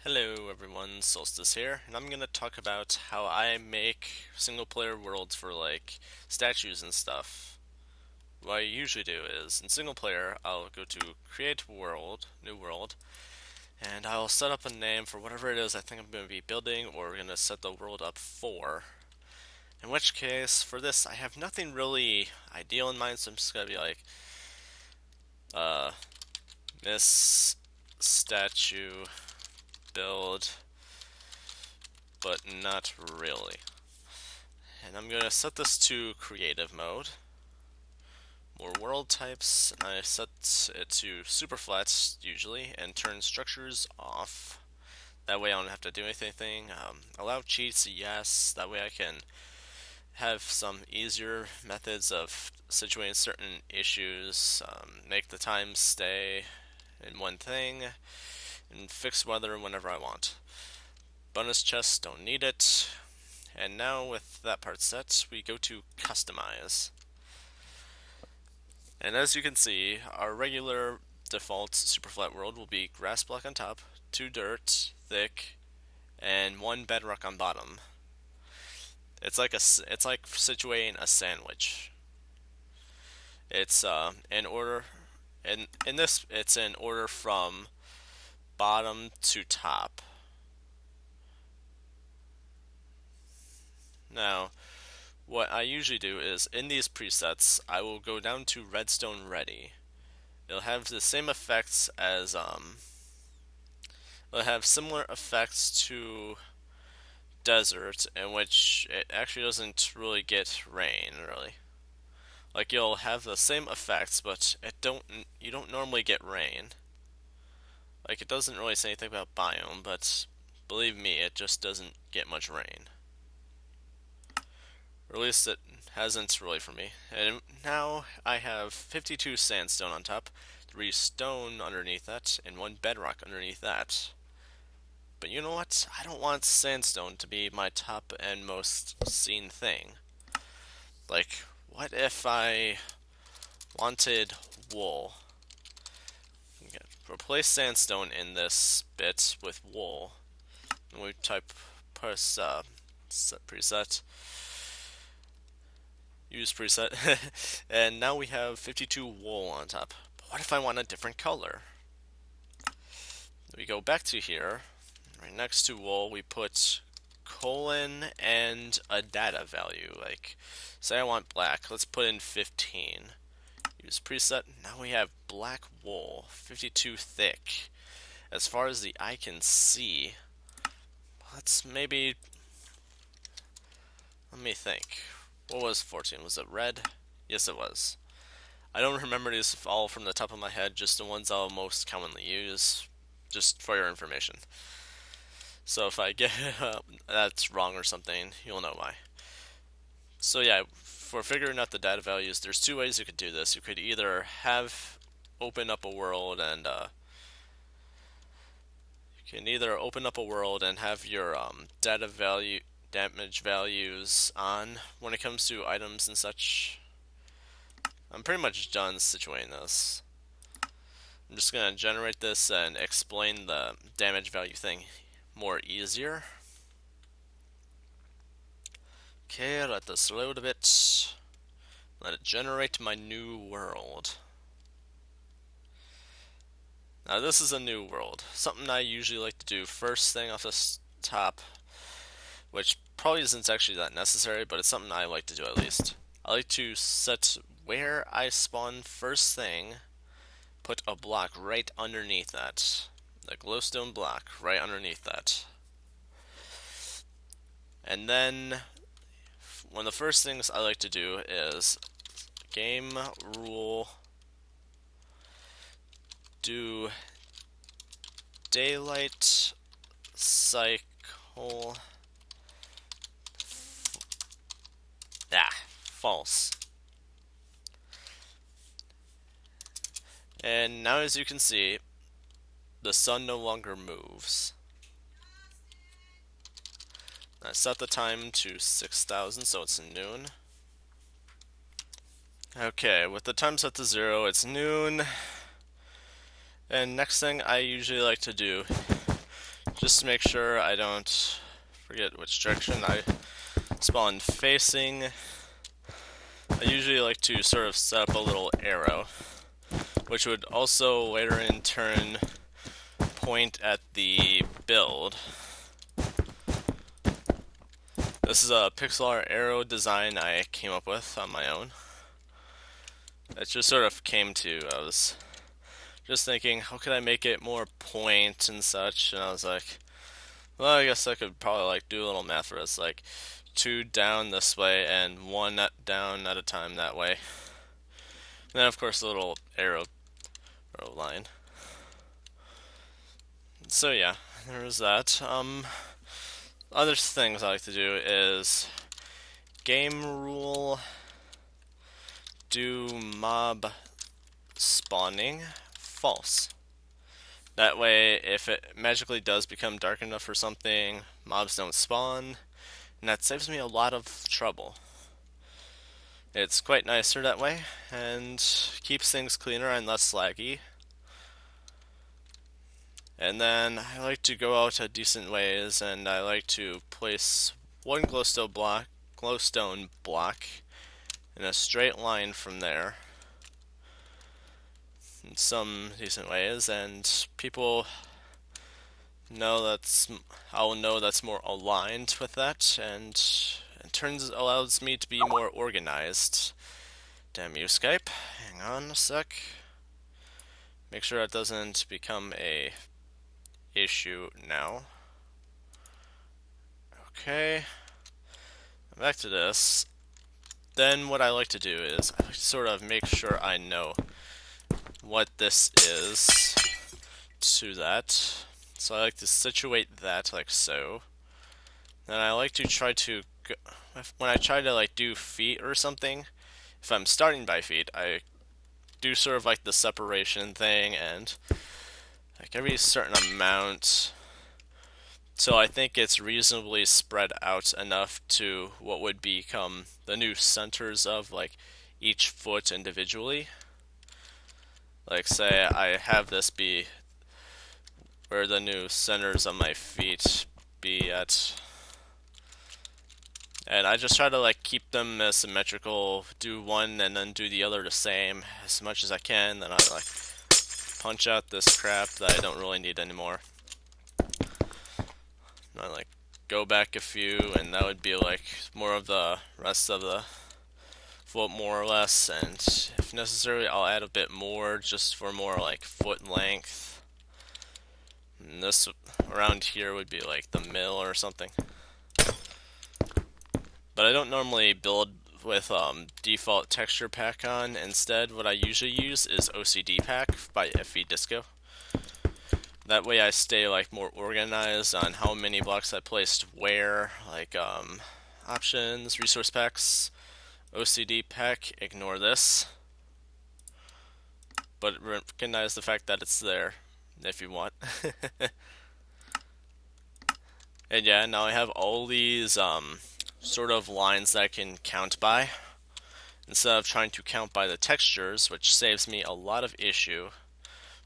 Hello everyone, Solstice here, and I'm gonna talk about how I make single player worlds for like statues and stuff. What I usually do is in single player, I'll go to create world, new world, and I'll set up a name for whatever it is I think I'm gonna be building or gonna set the world up for. In which case, for this, I have nothing really ideal in mind, so I'm just gonna be like, uh, Miss Statue build, but not really. And I'm going to set this to creative mode. More world types. I set it to super flat usually and turn structures off. That way I don't have to do anything. Allow cheats, yes. That way I can have some easier methods of situating certain issues. Make the time stay in one thing and fix weather whenever I want. Bonus chests don't need it. And now with that part set, we go to customize. And as you can see, our regular default super flat world will be grass block on top, 2 dirt thick, and 1 bedrock on bottom. It's like situating a sandwich. It's in order in this it's in order from bottom to top. Now, what I usually do is in these presets, I will go down to redstone ready. It'll have the same effects as it'll have similar effects to desert, in which it actually doesn't really get rain really. Like you'll have the same effects, but you don't normally get rain. Like it doesn't really say anything about biome, but believe me, it just doesn't get much rain. Or at least it hasn't really for me. And now I have 52 sandstone on top, 3 stone underneath that, and 1 bedrock underneath that. But you know what? I don't want sandstone to be my top and most seen thing. Like, what if I wanted wool? Okay, replace sandstone in this bit with wool. And we type press preset, use preset, and now we have 52 wool on top. But what if I want a different color? We go back to here. Right next to wool, we put colon and a data value. Like, say I want black. Let's put in 15. Use preset. Now we have black wool, 52 thick. As far as the eye can see, let's maybe. Let me think. What was 14? Was it red? Yes, it was. I don't remember these all from the top of my head, just the ones I'll most commonly use, just for your information. So if I get that's wrong or something, you'll know why. So yeah, for figuring out the data values, there's 2 ways you could do this. You could either have open up a world and you can either open up a world and have your data value damage values on when it comes to items and such. I'm pretty much done situating this. I'm just gonna generate this and explain the damage value thing more easier. Okay, let this load a bit. Let it generate my new world. Now this is a new world. Something I usually like to do first thing off the top, which probably isn't actually that necessary, but it's something I like to do at least. I like to set where I spawn first thing, put a block right underneath that. A glowstone block right underneath that. And then one of the first things I like to do is game rule do daylight cycle false. And now as you can see, the sun no longer moves. I set the time to 6,000 so it's noon. Okay, with the time set to 0, it's noon. And next thing I usually like to do just to make sure I don't forget which direction I spawn facing. I usually like to sort of set up a little arrow, which would also later in turn point at the build. This is a pixel art arrow design I came up with on my own. It just sort of came to, I was just thinking, how could I make it more point and such, and I was like, well, I guess I could probably like do a little math for this, like 2 down this way and 1 down at a time that way. And then of course a little arrow line. So yeah, there was that. Other things I like to do is game rule, do mob spawning false. That way, if it magically does become dark enough for something, mobs don't spawn, and that saves me a lot of trouble. It's quite nicer that way, and keeps things cleaner and less laggy. And then I like to go out a decent ways, and I like to place one glowstone block in a straight line from there in some decent ways, and people know I'll know that's more aligned with that, and allows me to be more organized. Damn you, Skype. Hang on a sec. Make sure it doesn't become a issue now. Okay. Back to this. Then what I like to do is I like to sort of make sure I know what this is to that. So I like to situate that like so. Then I like to try to, when I try to like do feet or something, if I'm starting by feet, I do sort of like the separation thing and like every certain amount. So I think it's reasonably spread out enough to what would become the new centers of like each foot individually. Like say I have this be where the new centers of my feet be at. And I just try to like keep them as symmetrical, do one and then do the other the same as much as I can, then I like punch out this crap that I don't really need anymore. And I like go back a few, and that would be like more of the rest of the foot more or less, and if necessary I'll add a bit more just for more like foot length. And this around here would be like the mill or something. But I don't normally build with default texture pack on. Instead, what I usually use is OCD pack by FE Disco. That way I stay like more organized on how many blocks I placed where, like options, resource packs, OCD pack, ignore this. But recognize the fact that it's there if you want. And yeah, now I have all these sort of lines that I can count by instead of trying to count by the textures, which saves me a lot of issue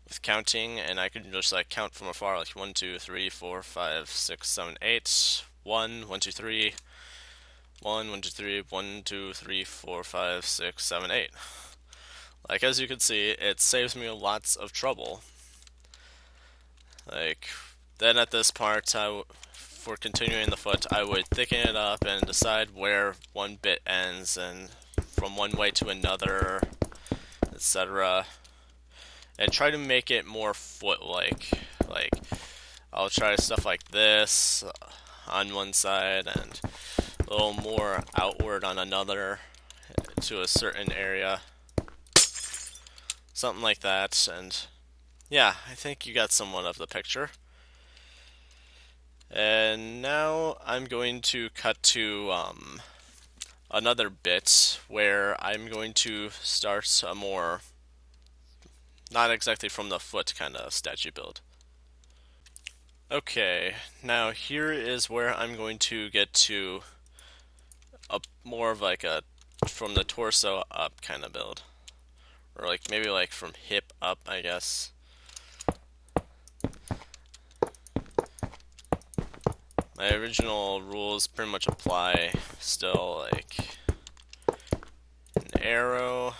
with counting, and I can just like count from afar, like 1, 2, 3, 4, 5, 6, 7, 8, 1, 1, 2, 3, 1, 1, 2, 3, 1, 2, 3, 4, 5, 6, 7, 8. Like as you can see, it saves me lots of trouble. Like then at this part, for continuing the foot, I would thicken it up and decide where one bit ends and from one way to another, etc. And try to make it more foot-like. Like, I'll try stuff like this on one side and a little more outward on another to a certain area. Something like that, and yeah, I think you got somewhat of the picture. And now I'm going to cut to another bit where I'm going to start a more, not exactly from the foot kind of statue build. Okay, now here is where I'm going to get to a more of like a from the torso up kind of build. Or like maybe like from hip up, I guess. My original rules pretty much apply still, like an arrow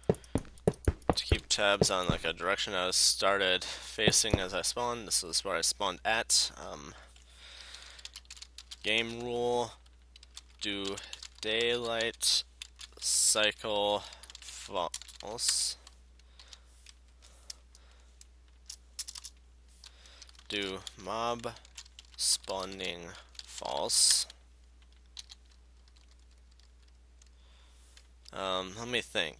to keep tabs on like a direction I was started facing as I spawned. This is where I spawned at. Game rule, do daylight cycle false. Do mob spawning false. Let me think.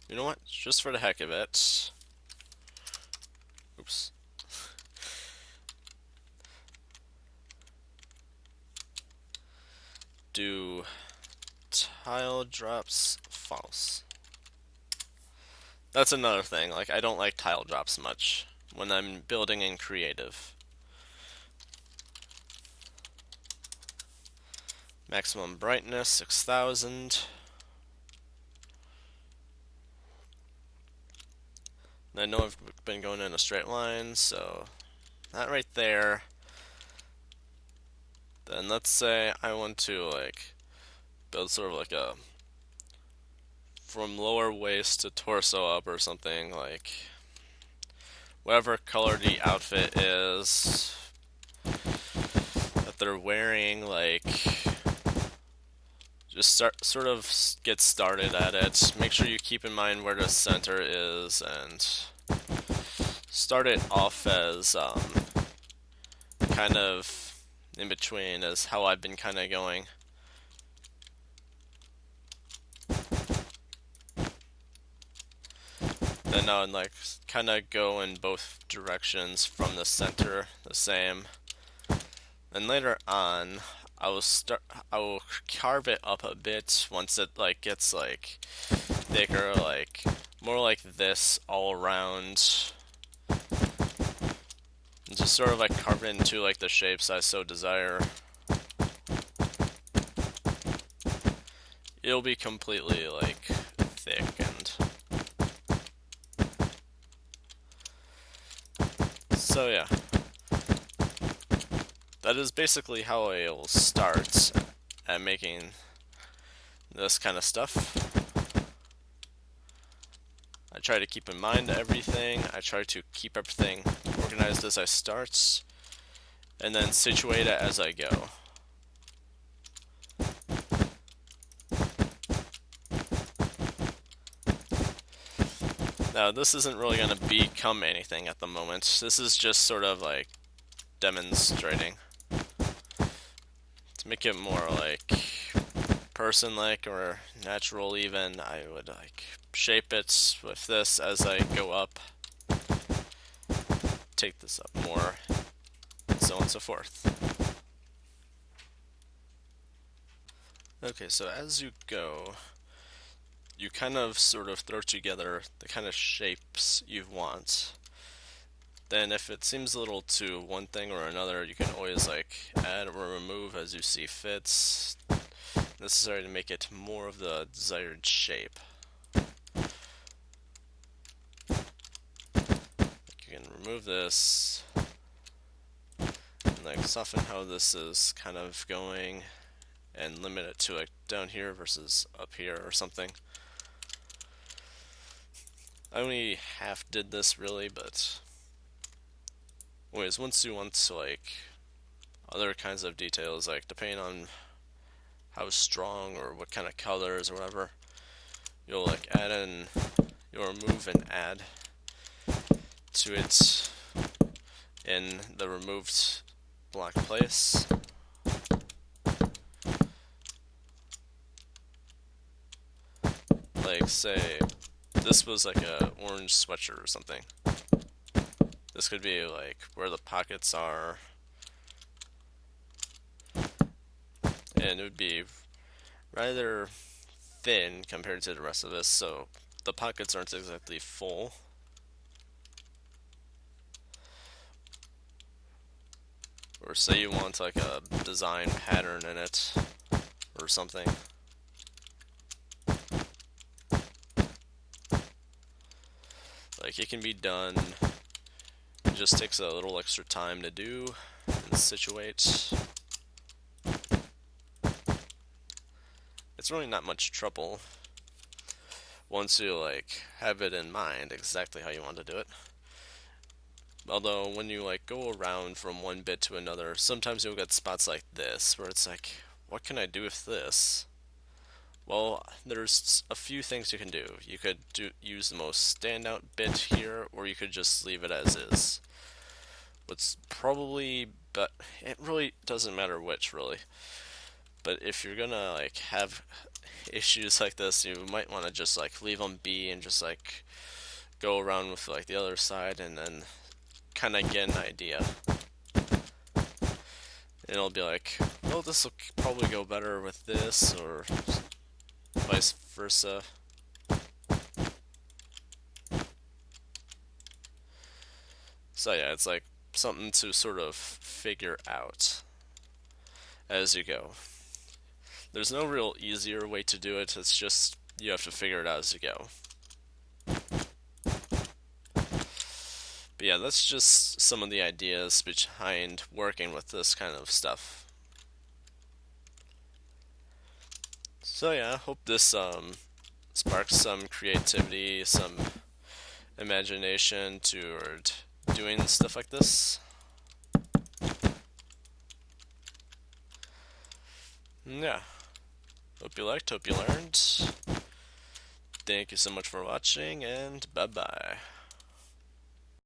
You know what? Just for the heck of it. Oops. Do tile drops false. That's another thing. Like, I don't like tile drops much when I'm building in creative. Maximum brightness 6000. I know I've been going in a straight line, so that right there. Then let's say I want to like build sort of like a from lower waist to torso up or something, like whatever color the outfit is that they're wearing, like just sort of get started at it. Make sure you keep in mind where the center is and start it off as kind of in between is how I've been kind of going. Then I would like kind of go in both directions from the center the same. Then later on, I will carve it up a bit once it like gets like thicker, like more like this all around. And just sort of like carve it into like the shapes I so desire. It'll be completely like thick and so yeah. That is basically how I'll start at making this kind of stuff. I try to keep in mind everything. I try to keep everything organized as I start, and then situate it as I go. Now, this isn't really going to become anything at the moment. This is just sort of like demonstrating. To make it more like person-like or natural even, I would like shape it with this as I go up. Take this up more, and so on and so forth. Okay, so as you go, you kind of sort of throw together the kind of shapes you want. Then if it seems a little to one thing or another, you can always like add or remove as you see fits, necessary to make it more of the desired shape. You can remove this and like soften how this is kind of going and limit it to like down here versus up here or something. I only half did this really, but anyways, once you want to like other kinds of details, like depending on how strong or what kind of colors or whatever, you'll like add in, you'll remove and add to it in the removed block place. Like say this was like a orange sweatshirt or something. This could be like where the pockets are, and it would be rather thin compared to the rest of this, so the pockets aren't exactly full. Or say you want like a design pattern in it or something. Like it can be done It just takes a little extra time to do and situate. It's really not much trouble once you like have it in mind exactly how you want to do it. Although when you like go around from one bit to another, sometimes you'll get spots like this where it's like, what can I do with this? Well, there's a few things you can do. You could use the most standout bit here, or you could just leave it as is. What's probably, but it really doesn't matter which, really. But if you're gonna like have issues like this, you might want to just like leave them be and just like go around with like the other side and then kind of get an idea. And it'll be like, well, this will probably go better with this, or vice versa. So yeah, it's like something to sort of figure out as you go. There's no real easier way to do it, it's just you have to figure it out as you go. But yeah, that's just some of the ideas behind working with this kind of stuff. So yeah, I hope this sparks some creativity, some imagination toward doing stuff like this. Yeah, hope you liked, hope you learned. Thank you so much for watching, and bye bye.